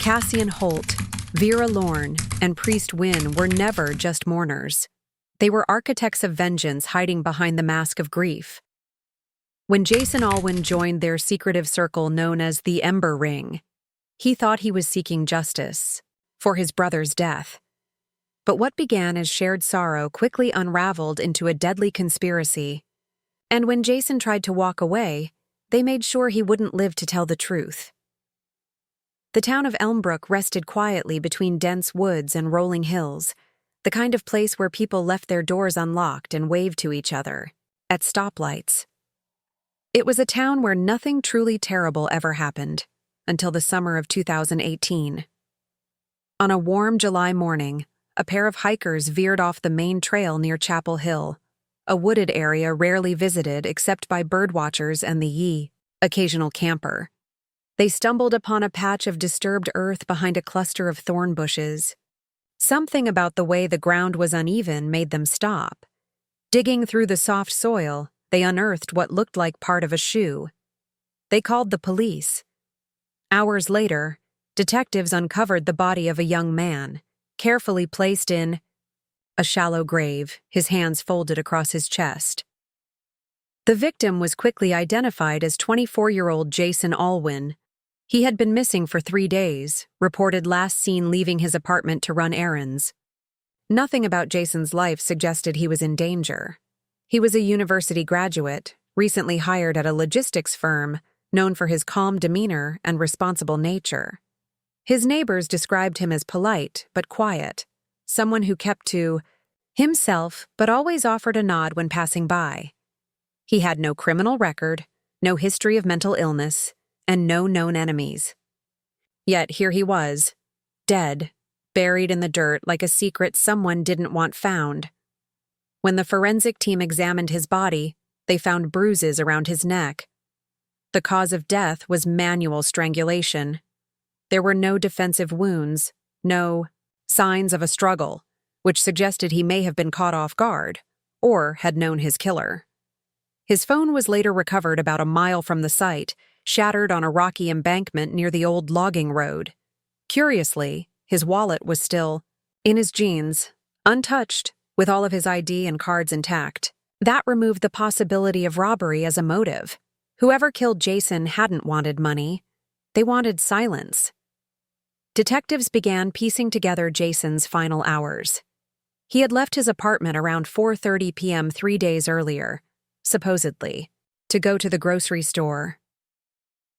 Cassian Holt, Vera Lorne, and Priest Wynne were never just mourners. They were architects of vengeance hiding behind the mask of grief. When Jason Alwyn joined their secretive circle known as the Ember Ring, he thought he was seeking justice for his brother's death. But what began as shared sorrow quickly unraveled into a deadly conspiracy. And when Jason tried to walk away, they made sure he wouldn't live to tell the truth. The town of Elmbrook rested quietly between dense woods and rolling hills, the kind of place where people left their doors unlocked and waved to each other, at stoplights. It was a town where nothing truly terrible ever happened, until the summer of 2018. On a warm July morning, a pair of hikers veered off the main trail near Chapel Hill, a wooded area rarely visited except by birdwatchers and the occasional camper. They stumbled upon a patch of disturbed earth behind a cluster of thorn bushes. Something about the way the ground was uneven made them stop. Digging through the soft soil, they unearthed what looked like part of a shoe. They called the police. Hours later, detectives uncovered the body of a young man, carefully placed in a shallow grave, his hands folded across his chest. The victim was quickly identified as 24-year-old Jason Alwyn. He had been missing for 3 days, reported last seen leaving his apartment to run errands. Nothing about Jason's life suggested he was in danger. He was a university graduate, recently hired at a logistics firm, known for his calm demeanor and responsible nature. His neighbors described him as polite but quiet, someone who kept to himself but always offered a nod when passing by. He had no criminal record, no history of mental illness, and no known enemies. Yet here he was, dead, buried in the dirt like a secret someone didn't want found. When the forensic team examined his body, they found bruises around his neck. The cause of death was manual strangulation. There were no defensive wounds, no signs of a struggle, which suggested he may have been caught off guard, or had known his killer. His phone was later recovered about a mile from the site, shattered on a rocky embankment near the old logging road. Curiously, his wallet was still in his jeans, untouched, with all of his ID and cards intact. That removed the possibility of robbery as a motive. Whoever killed Jason hadn't wanted money. They wanted silence. Detectives began piecing together Jason's final hours. He had left his apartment around 4:30 p.m. 3 days earlier, supposedly, to go to the grocery store.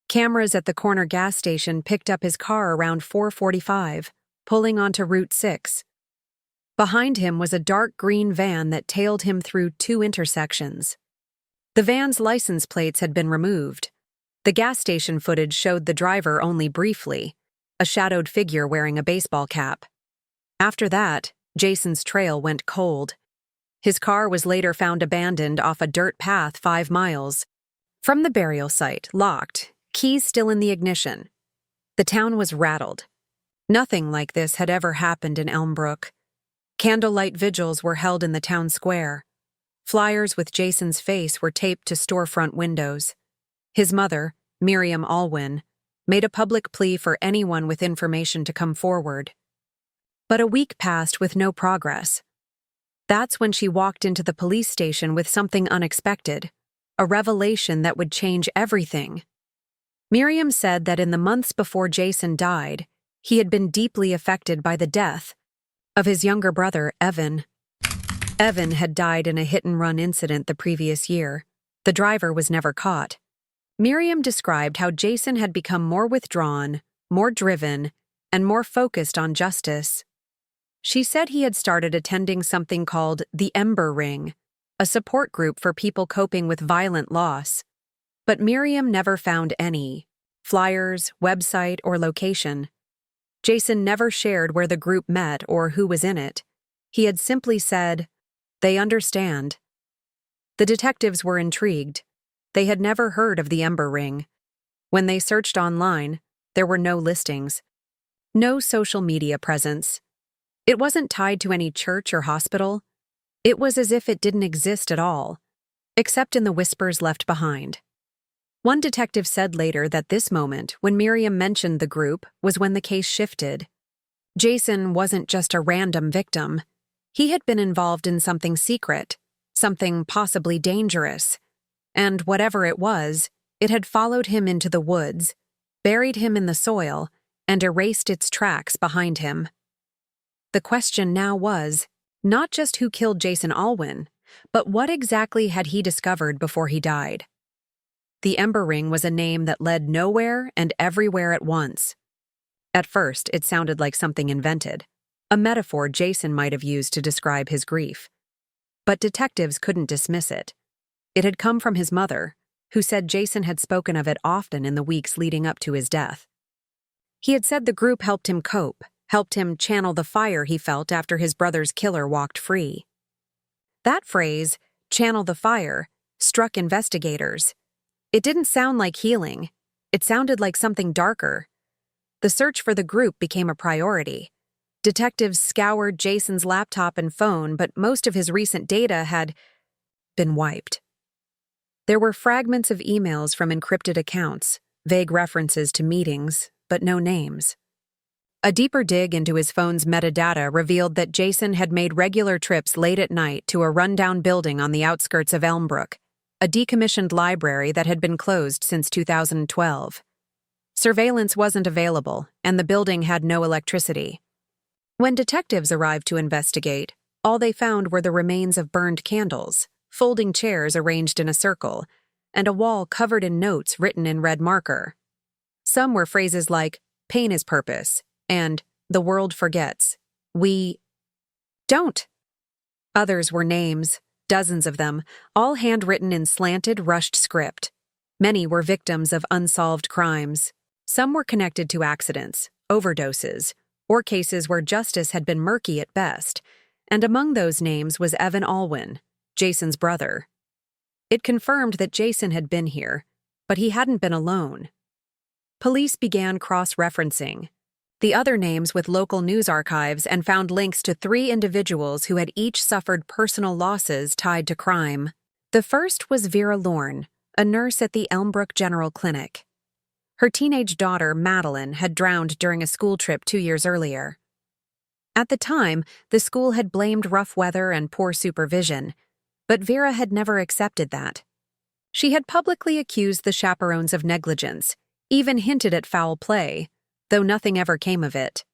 Cameras at the corner gas station picked up his car around 4:45, pulling onto Route 6. Behind him was a dark green van that tailed him through 2 intersections. The van's license plates had been removed. The gas station footage showed the driver only briefly, a shadowed figure wearing a baseball cap. After that, Jason's trail went cold. His car was later found abandoned off a dirt path 5 miles from the burial site, locked, keys still in the ignition. The town was rattled. Nothing like this had ever happened in Elmbrook. Candlelight vigils were held in the town square. Flyers with Jason's face were taped to storefront windows. His mother, Miriam Alwyn, made a public plea for anyone with information to come forward. But a week passed with no progress. That's when she walked into the police station with something unexpected, a revelation that would change everything. Miriam said that in the months before Jason died, he had been deeply affected by the death of his younger brother, Evan. Evan had died in a hit-and-run incident the previous year. The driver was never caught. Miriam described how Jason had become more withdrawn, more driven, and more focused on justice. She said he had started attending something called the Ember Ring, a support group for people coping with violent loss. But Miriam never found any flyers, website, or location. Jason never shared where the group met or who was in it. He had simply said, "They understand." The detectives were intrigued. They had never heard of the Ember Ring. When they searched online, there were no listings, no social media presence. It wasn't tied to any church or hospital. It was as if it didn't exist at all, except in the whispers left behind. One detective said later that this moment, when Miriam mentioned the group, was when the case shifted. Jason wasn't just a random victim. He had been involved in something secret, something possibly dangerous. And whatever it was, it had followed him into the woods, buried him in the soil, and erased its tracks behind him. The question now was, not just who killed Jason Alwyn, but what exactly had he discovered before he died? The Ember Ring was a name that led nowhere and everywhere at once. At first, it sounded like something invented, a metaphor Jason might have used to describe his grief. But detectives couldn't dismiss it. It had come from his mother, who said Jason had spoken of it often in the weeks leading up to his death. He had said the group helped him cope, helped him channel the fire he felt after his brother's killer walked free. That phrase, channel the fire, struck investigators. It didn't sound like healing. It sounded like something darker. The search for the group became a priority. Detectives scoured Jason's laptop and phone, but most of his recent data had been wiped. There were fragments of emails from encrypted accounts, vague references to meetings, but no names. A deeper dig into his phone's metadata revealed that Jason had made regular trips late at night to a rundown building on the outskirts of Elmbrook, a decommissioned library that had been closed since 2012. Surveillance wasn't available, and the building had no electricity. When detectives arrived to investigate, all they found were the remains of burned candles, folding chairs arranged in a circle, and a wall covered in notes written in red marker. Some were phrases like, "Pain is purpose," and "The world forgets. We don't." Others were names, dozens of them, all handwritten in slanted, rushed script. Many were victims of unsolved crimes. Some were connected to accidents, overdoses, or cases where justice had been murky at best, and among those names was Evan Alwyn, Jason's brother. It confirmed that Jason had been here, but he hadn't been alone. Police began cross-referencing the other names with local news archives and found links to 3 individuals who had each suffered personal losses tied to crime. The first was Vera Lorne, a nurse at the Elmbrook General Clinic. Her teenage daughter, Madeline, had drowned during a school trip 2 years earlier. At the time, the school had blamed rough weather and poor supervision, but Vera had never accepted that. She had publicly accused the chaperones of negligence, even hinted at foul play, though nothing ever came of it.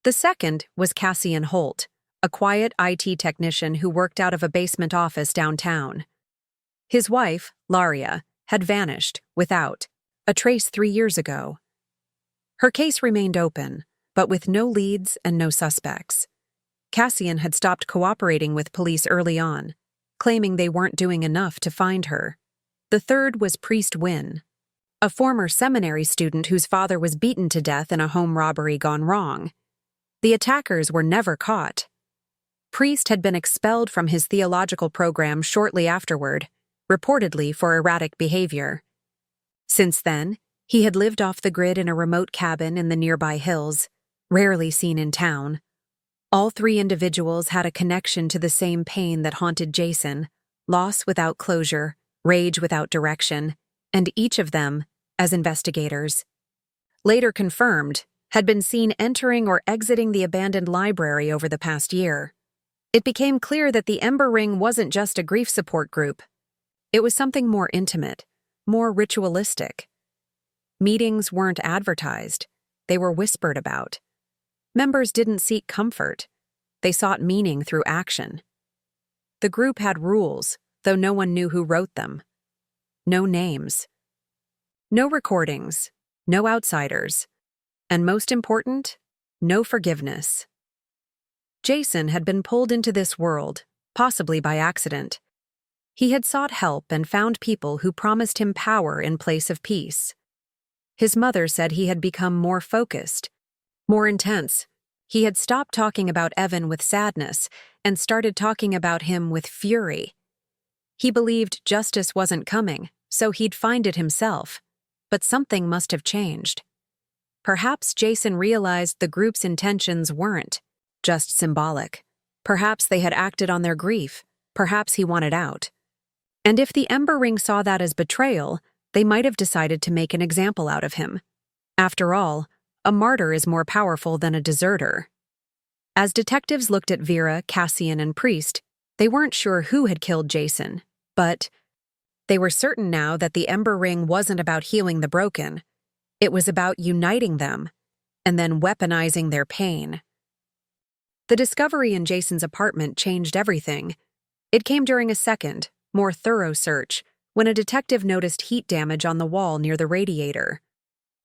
The second was Cassian Holt, a quiet IT technician who worked out of a basement office downtown. His wife, Laria, had vanished without a trace 3 years ago. Her case remained open, but with no leads and no suspects. Cassian had stopped cooperating with police early on, claiming they weren't doing enough to find her. The third was Priest Wynn, a former seminary student whose father was beaten to death in a home robbery gone wrong. The attackers were never caught. Priest had been expelled from his theological program shortly afterward, reportedly for erratic behavior. Since then, he had lived off the grid in a remote cabin in the nearby hills, rarely seen in town. All 3 individuals had a connection to the same pain that haunted Jason, loss without closure, rage without direction, and each of them, as investigators, later confirmed, had been seen entering or exiting the abandoned library over the past year. It became clear that the Ember Ring wasn't just a grief support group. It was something more intimate, more ritualistic. Meetings weren't advertised. They were whispered about. Members didn't seek comfort. They sought meaning through action. The group had rules, though no one knew who wrote them. No names. No recordings. No outsiders. And most important, no forgiveness. Jason had been pulled into this world, possibly by accident. He had sought help and found people who promised him power in place of peace. His mother said he had become more focused, more intense. He had stopped talking about Evan with sadness and started talking about him with fury. He believed justice wasn't coming, so he'd find it himself. But something must have changed. Perhaps Jason realized the group's intentions weren't just symbolic. Perhaps they had acted on their grief. Perhaps he wanted out. And if the Ember Ring saw that as betrayal, they might have decided to make an example out of him. After all, a martyr is more powerful than a deserter. As detectives looked at Vera, Cassian, and Priest, they weren't sure who had killed Jason, but they were certain now that the Ember Ring wasn't about healing the broken. It was about uniting them and then weaponizing their pain. The discovery in Jason's apartment changed everything. It came during a second, more thorough search, when a detective noticed heat damage on the wall near the radiator.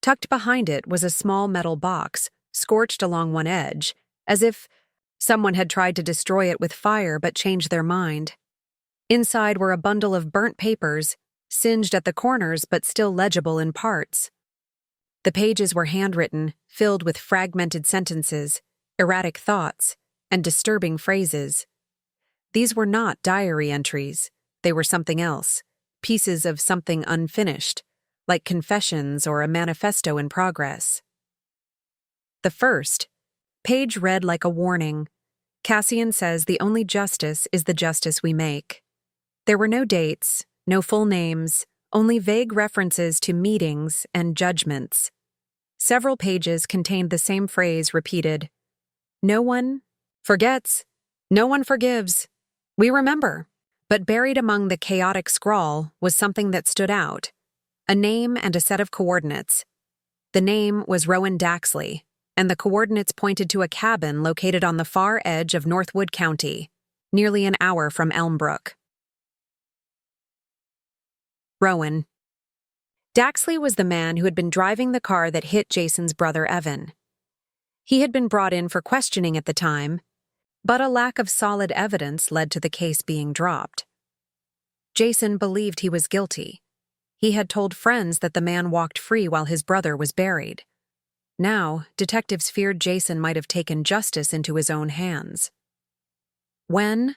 Tucked behind it was a small metal box, scorched along one edge, as if someone had tried to destroy it with fire but changed their mind. Inside were a bundle of burnt papers, singed at the corners but still legible in parts. The pages were handwritten, filled with fragmented sentences, erratic thoughts, and disturbing phrases. These were not diary entries. They were something else, pieces of something unfinished, like confessions or a manifesto in progress. The first page read like a warning. Cassian says the only justice is the justice we make. There were no dates, no full names, only vague references to meetings and judgments. Several pages contained the same phrase repeated. No one forgets. No one forgives. We remember. But buried among the chaotic scrawl was something that stood out. A name and a set of coordinates. The name was Rowan Daxley, and the coordinates pointed to a cabin located on the far edge of Northwood County, nearly an hour from Elmbrook. Rowan. Daxley was the man who had been driving the car that hit Jason's brother Evan. He had been brought in for questioning at the time, but a lack of solid evidence led to the case being dropped. Jason believed he was guilty. He had told friends that the man walked free while his brother was buried. Now, detectives feared Jason might have taken justice into his own hands. When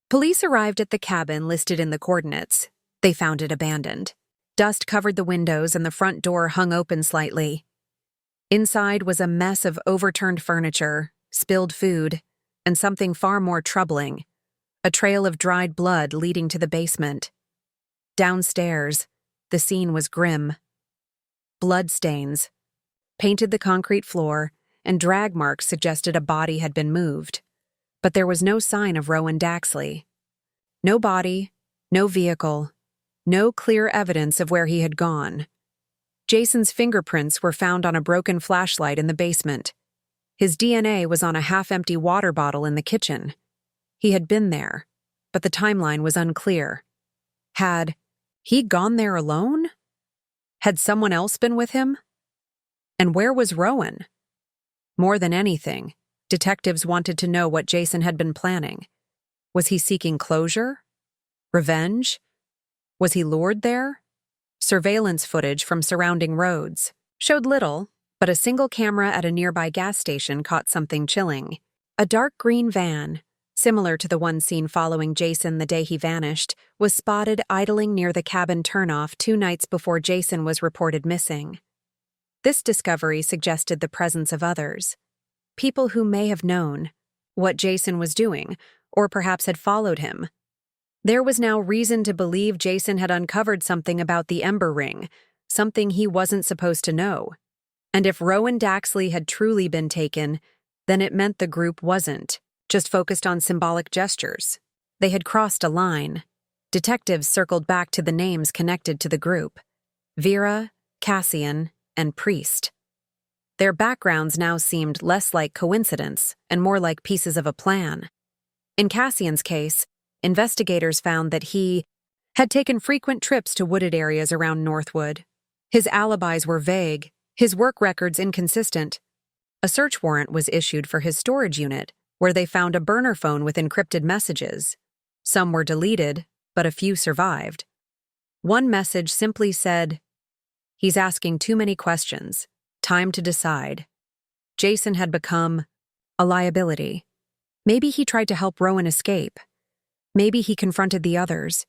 police arrived at the cabin listed in the coordinates, they found it abandoned. Dust covered the windows and the front door hung open slightly. Inside was a mess of overturned furniture, spilled food, and something far more troubling, a trail of dried blood leading to the basement. Downstairs, the scene was grim. Bloodstains painted the concrete floor, and drag marks suggested a body had been moved. But there was no sign of Rowan Daxley. No body, no vehicle, no clear evidence of where he had gone. Jason's fingerprints were found on a broken flashlight in the basement. His DNA was on a half-empty water bottle in the kitchen. He had been there, but the timeline was unclear. Had he gone there alone? Had someone else been with him? And where was Rowan? More than anything, detectives wanted to know what Jason had been planning. Was he seeking closure? Revenge? Was he lured there? Surveillance footage from surrounding roads showed little, but a single camera at a nearby gas station caught something chilling. A dark green van, similar to the one seen following Jason the day he vanished, was spotted idling near the cabin turnoff 2 nights before Jason was reported missing. This discovery suggested the presence of others, people who may have known what Jason was doing, or perhaps had followed him. There was now reason to believe Jason had uncovered something about the Ember Ring, something he wasn't supposed to know. And if Rowan Daxley had truly been taken, then it meant the group wasn't just focused on symbolic gestures. They had crossed a line. Detectives circled back to the names connected to the group: Vera, Cassian, and Priest. Their backgrounds now seemed less like coincidence and more like pieces of a plan. In Cassian's case, investigators found that he had taken frequent trips to wooded areas around Northwood. His alibis were vague, his work records inconsistent. A search warrant was issued for his storage unit, where they found a burner phone with encrypted messages. Some were deleted, but a few survived. One message simply said, "He's asking too many questions. Time to decide." Jason had become a liability. Maybe he tried to help Rowan escape. Maybe he confronted the others.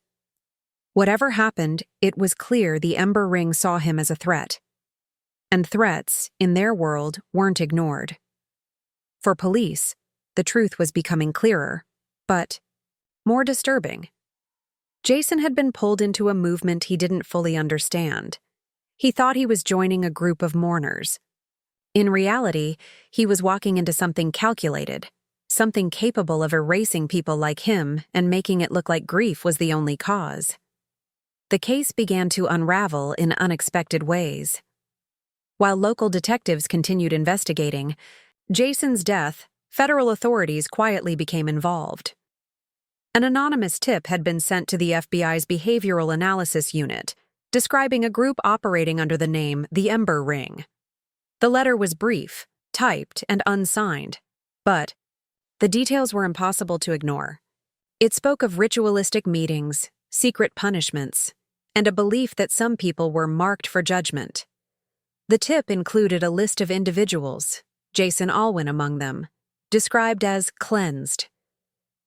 Whatever happened, it was clear the Ember Ring saw him as a threat. And threats, in their world, weren't ignored. For police, the truth was becoming clearer, but more disturbing. Jason had been pulled into a movement he didn't fully understand. He thought he was joining a group of mourners. In reality, he was walking into something calculated, something capable of erasing people like him and making it look like grief was the only cause. The case began to unravel in unexpected ways. While local detectives continued investigating Jason's death, federal authorities quietly became involved. An anonymous tip had been sent to the FBI's Behavioral Analysis Unit, describing a group operating under the name the Ember Ring. The letter was brief, typed, and unsigned, but the details were impossible to ignore. It spoke of ritualistic meetings, secret punishments, and a belief that some people were marked for judgment. The tip included a list of individuals, Jason Alwyn among them, described as cleansed.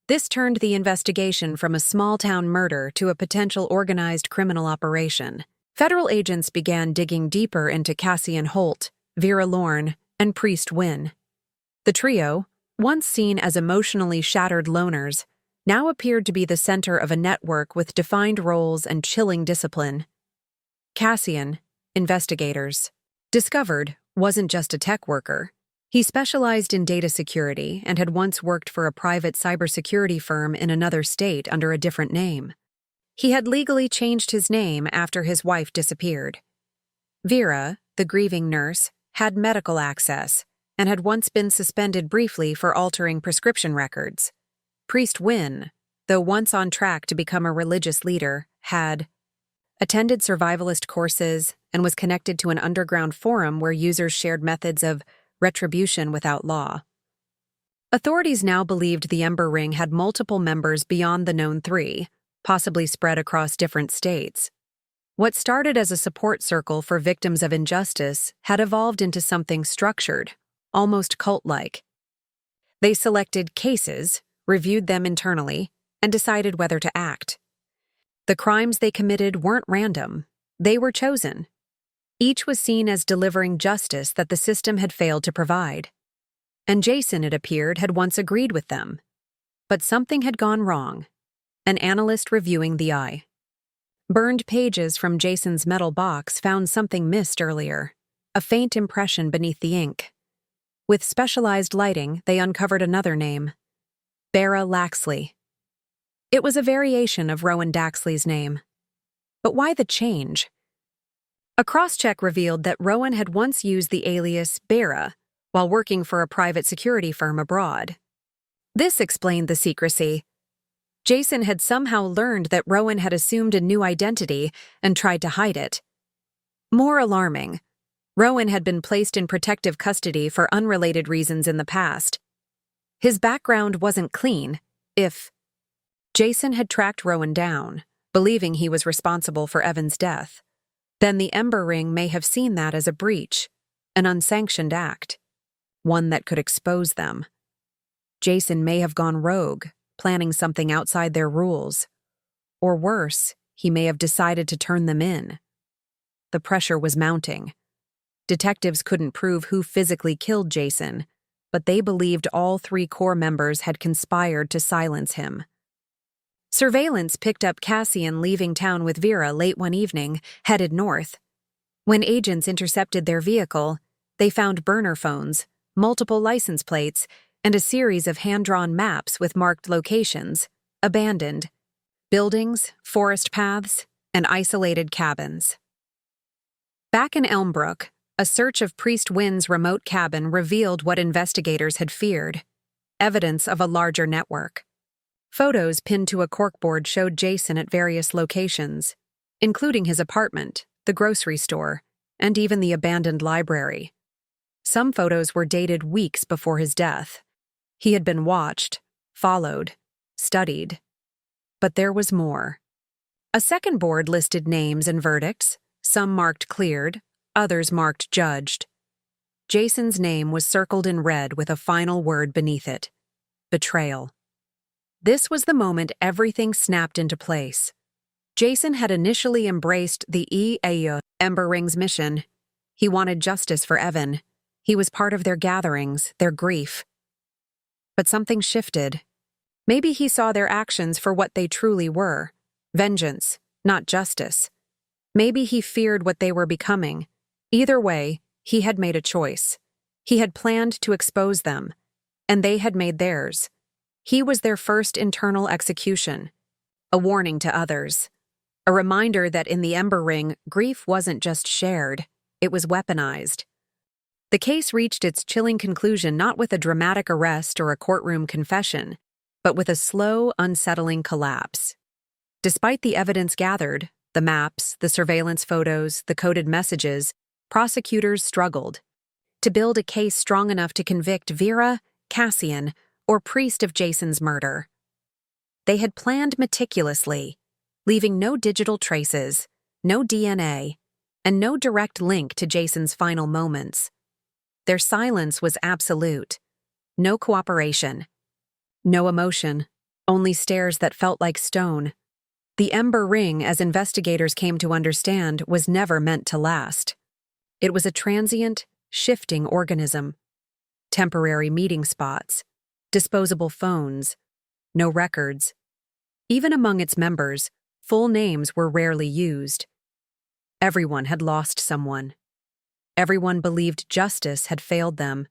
This turned the investigation from a small-town murder to a potential organized criminal operation. Federal agents began digging deeper into Cassian Holt, Vera Lorne, and Priest Wynn. The trio, once seen as emotionally shattered loners, now appeared to be the center of a network with defined roles and chilling discipline. Cassian, investigators, discovered, wasn't just a tech worker. He specialized in data security and had once worked for a private cybersecurity firm in another state under a different name. He had legally changed his name after his wife disappeared. Vera, the grieving nurse, had medical access and had once been suspended briefly for altering prescription records. Priest Wynn, though once on track to become a religious leader, had attended survivalist courses and was connected to an underground forum where users shared methods of retribution without law. Authorities now believed the Ember Ring had multiple members beyond the known three, possibly spread across different states. What started as a support circle for victims of injustice had evolved into something structured, almost cult-like. They selected cases, reviewed them internally, and decided whether to act. The crimes they committed weren't random. They were chosen. Each was seen as delivering justice that the system had failed to provide. And Jason, it appeared, had once agreed with them. But something had gone wrong. An analyst reviewing the eye. Burned pages from Jason's metal box found something missed earlier, a faint impression beneath the ink. With specialized lighting, they uncovered another name. Bera Laxley. It was a variation of Rowan Daxley's name. But why the change? A cross-check revealed that Rowan had once used the alias Bera while working for a private security firm abroad. This explained the secrecy. Jason had somehow learned that Rowan had assumed a new identity and tried to hide it. More alarming, Rowan had been placed in protective custody for unrelated reasons in the past. His background wasn't clean, if Jason had tracked Rowan down, believing he was responsible for Evan's death. Then the Ember Ring may have seen that as a breach, an unsanctioned act, one that could expose them. Jason may have gone rogue, planning something outside their rules. Or worse, he may have decided to turn them in. The pressure was mounting. Detectives couldn't prove who physically killed Jason, but they believed all three core members had conspired to silence him. Surveillance picked up Cassian leaving town with Vera late one evening, headed north. When agents intercepted their vehicle, they found burner phones, multiple license plates, and a series of hand-drawn maps with marked locations, abandoned buildings, forest paths, and isolated cabins. Back in Elmbrook, a search of Priest Wynn's remote cabin revealed what investigators had feared: evidence of a larger network. Photos pinned to a corkboard showed Jason at various locations, including his apartment, the grocery store, and even the abandoned library. Some photos were dated weeks before his death. He had been watched, followed, studied. But there was more. A second board listed names and verdicts, some marked cleared, others marked judged. Jason's name was circled in red with a final word beneath it: betrayal. This was the moment everything snapped into place. Jason had initially embraced the Ember Ring's mission. He wanted justice for Evan. He was part of their gatherings, their grief. But something shifted. Maybe he saw their actions for what they truly were: Vengeance, not justice. Maybe he feared what they were becoming. Either way, he had made a choice. He had planned to expose them, and they had made theirs. He was their first internal execution, a warning to others, a reminder that in the Ember Ring, grief wasn't just shared, it was weaponized. The case reached its chilling conclusion not with a dramatic arrest or a courtroom confession, but with a slow, unsettling collapse. Despite the evidence gathered, the maps, the surveillance photos, the coded messages, prosecutors struggled to build a case strong enough to convict Vera, Cassian, or Priest of Jason's murder. They had planned meticulously, leaving no digital traces, no DNA, and no direct link to Jason's final moments. Their silence was absolute. No cooperation. No emotion. Only stares that felt like stone. The Ember Ring, as investigators came to understand, was never meant to last. It was a transient, shifting organism. Temporary meeting spots. Disposable phones. No records. Even among its members, full names were rarely used. Everyone had lost someone. Everyone believed justice had failed them.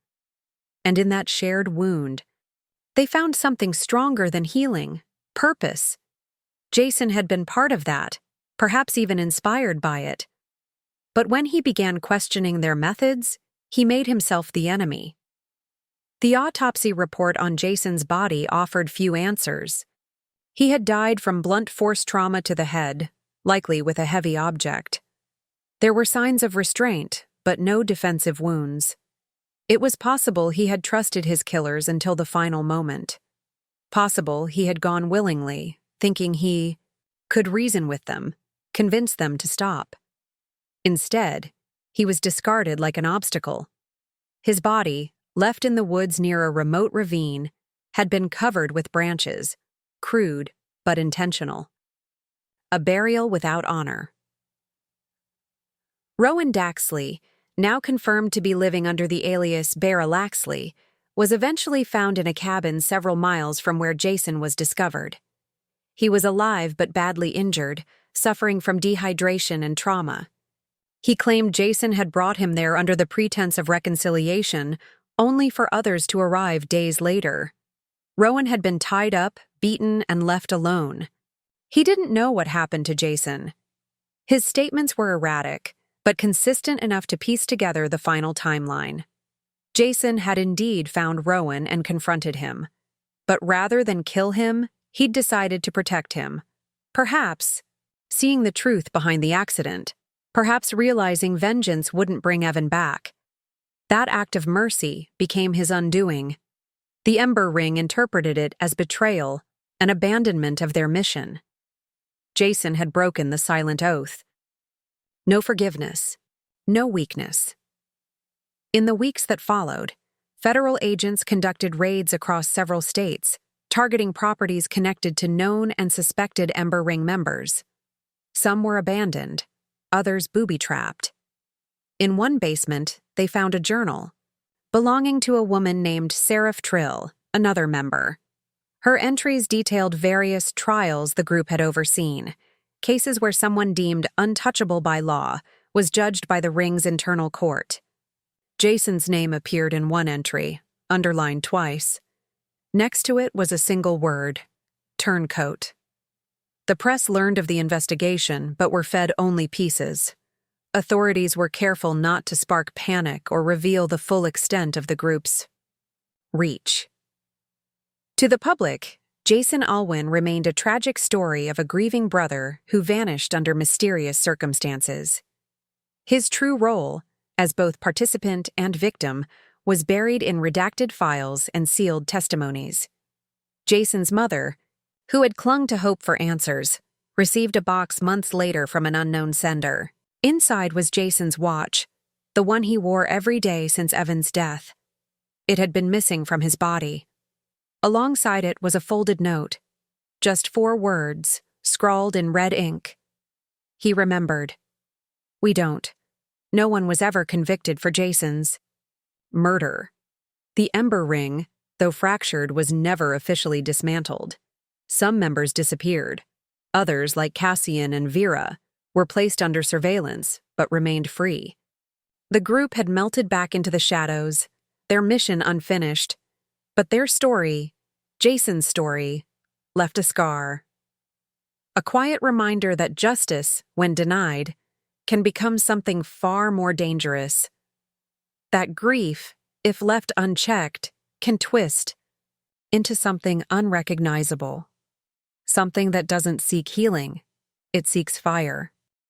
And in that shared wound, they found something stronger than healing, purpose. Jason had been part of that, perhaps even inspired by it. But when he began questioning their methods, he made himself the enemy. The autopsy report on Jason's body offered few answers. He had died from blunt force trauma to the head, likely with a heavy object. There were signs of restraint, but no defensive wounds. It was possible he had trusted his killers until the final moment. Possible he had gone willingly, thinking he could reason with them, convince them to stop. Instead, he was discarded like an obstacle. His body, left in the woods near a remote ravine, had been covered with branches, crude but intentional. A burial without honor. Rowan Daxley, now confirmed to be living under the alias Bear Laxley, was eventually found in a cabin several miles from where Jason was discovered. He was alive but badly injured, suffering from dehydration and trauma. He claimed Jason had brought him there under the pretense of reconciliation, only for others to arrive days later. Rowan had been tied up, beaten, and left alone. He didn't know what happened to Jason. His statements were erratic, but consistent enough to piece together the final timeline. Jason had indeed found Rowan and confronted him. But rather than kill him, he'd decided to protect him. Perhaps, seeing the truth behind the accident, perhaps realizing vengeance wouldn't bring Evan back. That act of mercy became his undoing. The Ember Ring interpreted it as betrayal, an abandonment of their mission. Jason had broken the silent oath. No forgiveness, no weakness. In the weeks that followed, federal agents conducted raids across several states, targeting properties connected to known and suspected Ember Ring members. Some were abandoned, others booby-trapped. In one basement, they found a journal belonging to a woman named Seraph Trill, another member. Her entries detailed various trials the group had overseen, cases where someone deemed untouchable by law was judged by the Ring's internal court. Jason's name appeared in one entry, underlined twice. Next to it was a single word: turncoat. The press learned of the investigation, but were fed only pieces. Authorities were careful not to spark panic or reveal the full extent of the group's reach. To the public, Jason Alwyn remained a tragic story of a grieving brother who vanished under mysterious circumstances. His true role, as both participant and victim, was buried in redacted files and sealed testimonies. Jason's mother, who had clung to hope for answers, received a box months later from an unknown sender. Inside was Jason's watch, the one he wore every day since Evan's death. It had been missing from his body. Alongside it was a folded note, just 4 words, scrawled in red ink. He remembered. We don't. No one was ever convicted for Jason's murder. The Ember Ring, though fractured, was never officially dismantled. Some members disappeared. Others, like Cassian and Vera, were placed under surveillance but remained free. The group had melted back into the shadows, their mission unfinished, but their story, Jason's story, left a scar. A quiet reminder that justice, when denied, can become something far more dangerous. That grief, if left unchecked, can twist into something unrecognizable. Something that doesn't seek healing, it seeks fire.